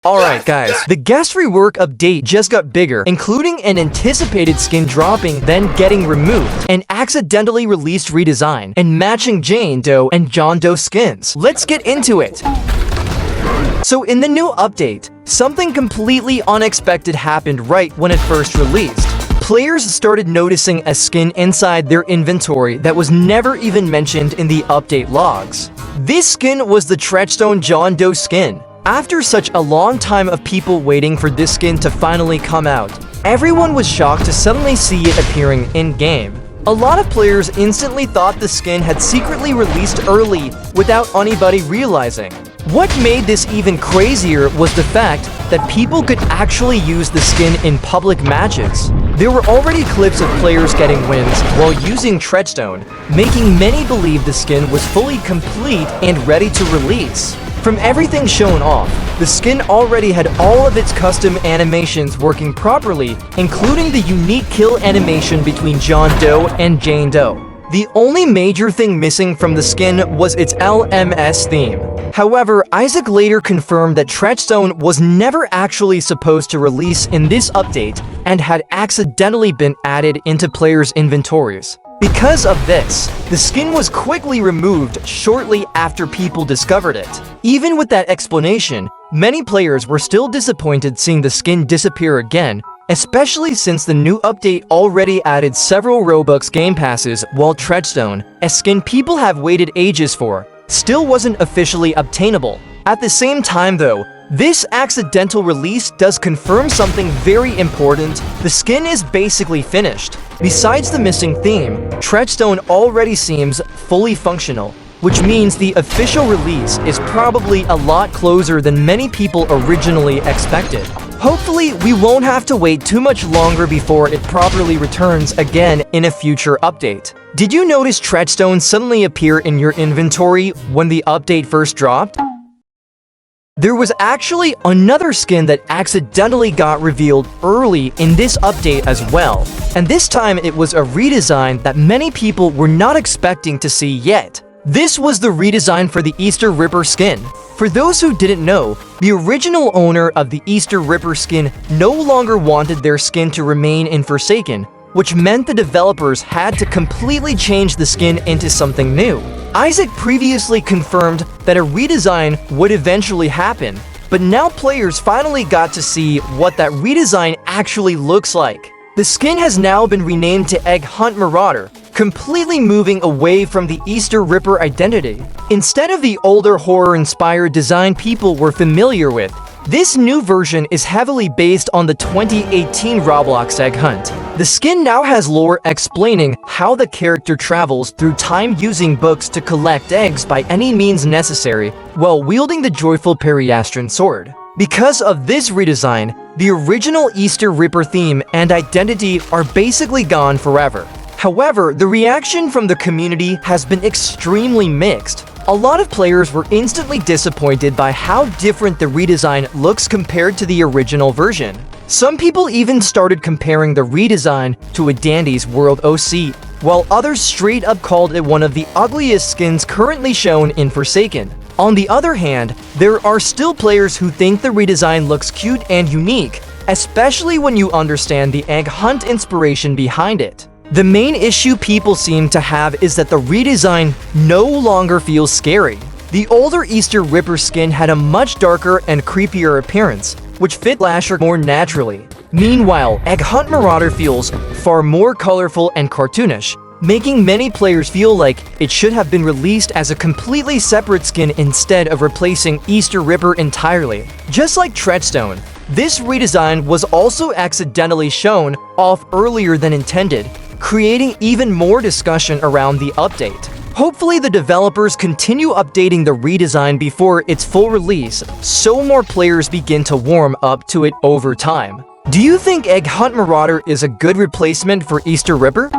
Alright guys, the guest rework update just got bigger, including an anticipated skin dropping, then getting removed, an accidentally released redesign, and matching Jane Doe and John Doe skins. Let's get into it! So in the new update, something completely unexpected happened right when it first released. Players started noticing a skin inside their inventory that was never even mentioned in the update logs. This skin was the Treadstone John Doe skin. After such a long time of people waiting for this skin to finally come out, everyone was shocked to suddenly see it appearing in-game. A lot of players instantly thought the skin had secretly released early without anybody realizing. What made this even crazier was the fact that people could actually use the skin in public matches. There were already clips of players getting wins while using Treadstone, making many believe the skin was fully complete and ready to release. From everything shown off, the skin already had all of its custom animations working properly, including the unique kill animation between John Doe and Jane Doe. The only major thing missing from the skin was its LMS theme. However, Isaac later confirmed that Treadstone was never actually supposed to release in this update and had accidentally been added into players' inventories. Because of this, the skin was quickly removed shortly after people discovered it. Even with that explanation, many players were still disappointed seeing the skin disappear again, especially since the new update already added several Robux game passes, while Treadstone, a skin people have waited ages for, still wasn't officially obtainable. At the same time though, this accidental release does confirm something very important. The skin is basically finished. Besides the missing theme, Treadstone already seems fully functional, which means the official release is probably a lot closer than many people originally expected. Hopefully, we won't have to wait too much longer before it properly returns again in a future update. Did you notice Treadstone suddenly appear in your inventory when the update first dropped? There was actually another skin that accidentally got revealed early in this update as well, and this time it was a redesign that many people were not expecting to see yet. This was the redesign for the Easter Ripper skin. For those who didn't know, the original owner of the Easter Ripper skin no longer wanted their skin to remain in Forsaken, which meant the developers had to completely change the skin into something new. Isaac previously confirmed that a redesign would eventually happen, but now players finally got to see what that redesign actually looks like. The skin has now been renamed to Egg Hunt Marauder, completely moving away from the Easter Ripper identity. Instead of the older horror-inspired design people were familiar with, this new version is heavily based on the 2018 Roblox Egg Hunt. The skin now has lore explaining how the character travels through time using books to collect eggs by any means necessary, while wielding the joyful Periastron sword. Because of this redesign, the original Easter Ripper theme and identity are basically gone forever. However, the reaction from the community has been extremely mixed. A lot of players were instantly disappointed by how different the redesign looks compared to the original version. Some people even started comparing the redesign to a Dandy's World OC, while others straight up called it one of the ugliest skins currently shown in Forsaken. On the other hand, there are still players who think the redesign looks cute and unique, especially when you understand the Egg Hunt inspiration behind it. The main issue people seem to have is that the redesign no longer feels scary. The older Easter Ripper skin had a much darker and creepier appearance, which fit Lasher more naturally. Meanwhile, Egg Hunt Marauder feels far more colorful and cartoonish, making many players feel like it should have been released as a completely separate skin instead of replacing Easter Ripper entirely. Just like Treadstone, this redesign was also accidentally shown off earlier than intended, creating even more discussion around the update. Hopefully the developers continue updating the redesign before its full release, so more players begin to warm up to it over time. Do you think Egg Hunt Marauder is a good replacement for Easter Ripper?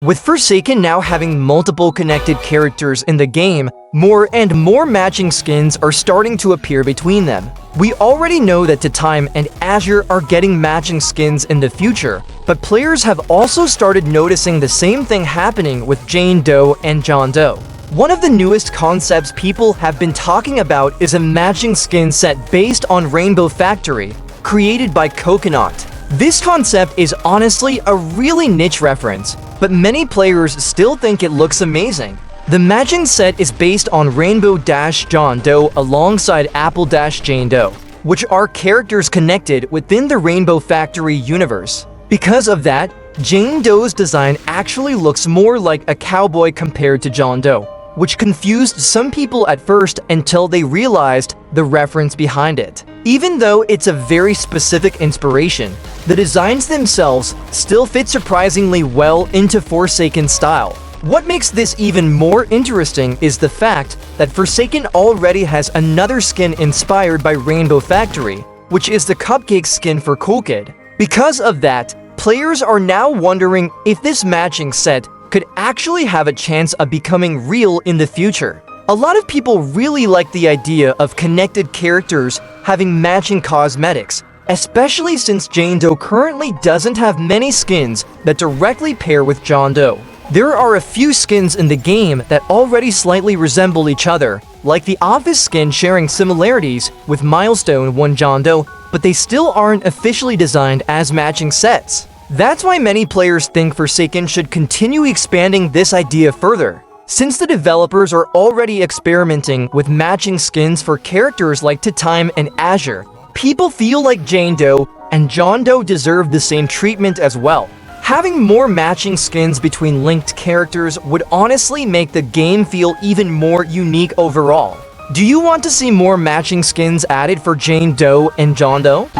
With Forsaken now having multiple connected characters in the game, more and more matching skins are starting to appear between them. We already know that Time and Azure are getting matching skins in the future, but players have also started noticing the same thing happening with Jane Doe and John Doe. One of the newest concepts people have been talking about is a matching skin set based on Rainbow Factory, created by Coconut. This concept is honestly a really niche reference, but many players still think it looks amazing. The matching set is based on Rainbow-John Doe alongside Apple-Jane Doe, which are characters connected within the Rainbow Factory universe. Because of that, Jane Doe's design actually looks more like a cowboy compared to John Doe, which confused some people at first until they realized the reference behind it. Even though it's a very specific inspiration, the designs themselves still fit surprisingly well into Forsaken style. What makes this even more interesting is the fact that Forsaken already has another skin inspired by Rainbow Factory, which is the Cupcake skin for Cool Kid. Because of that, players are now wondering if this matching set could actually have a chance of becoming real in the future. A lot of people really like the idea of connected characters having matching cosmetics, especially since Jane Doe currently doesn't have many skins that directly pair with John Doe. There are a few skins in the game that already slightly resemble each other, like the Office skin sharing similarities with Milestone 1 John Doe, but they still aren't officially designed as matching sets. That's why many players think Forsaken should continue expanding this idea further. Since the developers are already experimenting with matching skins for characters like Time and Azure, people feel like Jane Doe and John Doe deserve the same treatment as well. Having more matching skins between linked characters would honestly make the game feel even more unique overall. Do you want to see more matching skins added for Jane Doe and John Doe?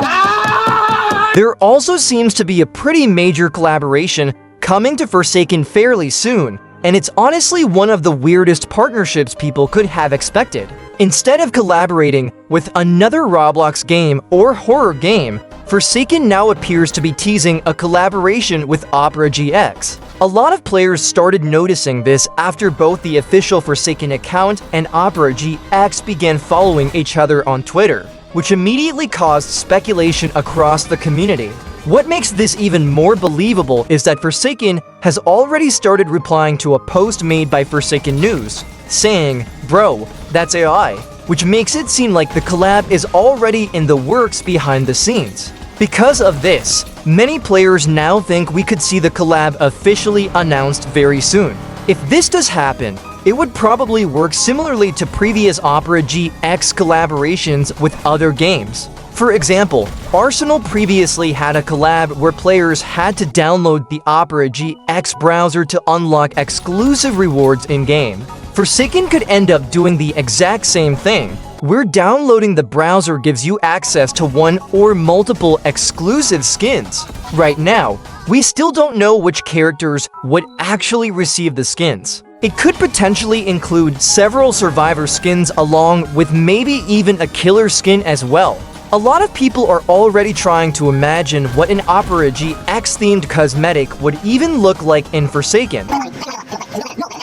There also seems to be a pretty major collaboration coming to Forsaken fairly soon, and it's honestly one of the weirdest partnerships people could have expected. Instead of collaborating with another Roblox game or horror game, Forsaken now appears to be teasing a collaboration with Opera GX. A lot of players started noticing this after both the official Forsaken account and Opera GX began following each other on Twitter, which immediately caused speculation across the community. What makes this even more believable is that Forsaken has already started replying to a post made by Forsaken News, saying, "Bro, that's AI," which makes it seem like the collab is already in the works behind the scenes. Because of this, many players now think we could see the collab officially announced very soon. If this does happen, it would probably work similarly to previous Opera GX collaborations with other games. For example, Arsenal previously had a collab where players had to download the Opera GX browser to unlock exclusive rewards in-game. Forsaken could end up doing the exact same thing, where downloading the browser gives you access to one or multiple exclusive skins. Right now, we still don't know which characters would actually receive the skins. It could potentially include several survivor skins along with maybe even a killer skin as well. A lot of people are already trying to imagine what an Opera GX-themed cosmetic would even look like in Forsaken.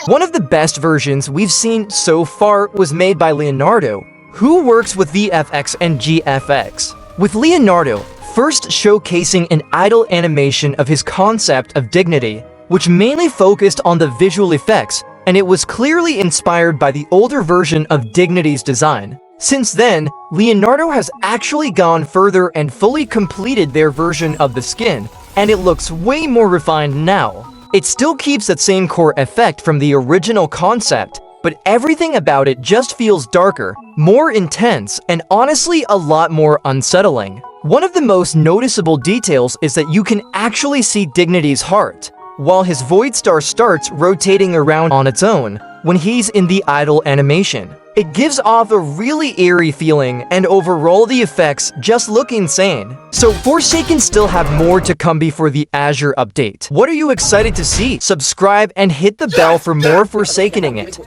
One of the best versions we've seen so far was made by Leonardo, who works with VFX and GFX. With Leonardo first showcasing an idle animation of his concept of dignity, which mainly focused on the visual effects, and it was clearly inspired by the older version of Dignity's design. Since then, Leonardo has actually gone further and fully completed their version of the skin, and it looks way more refined now. It still keeps that same core effect from the original concept, but everything about it just feels darker, more intense, and honestly a lot more unsettling. One of the most noticeable details is that you can actually see Dignity's heart, while his Void Star starts rotating around on its own when he's in the idle animation. It gives off a really eerie feeling, and overall the effects just look insane. So Forsaken still have more to come before the Azure update. What are you excited to see? Subscribe and hit the bell for more Forsakening it.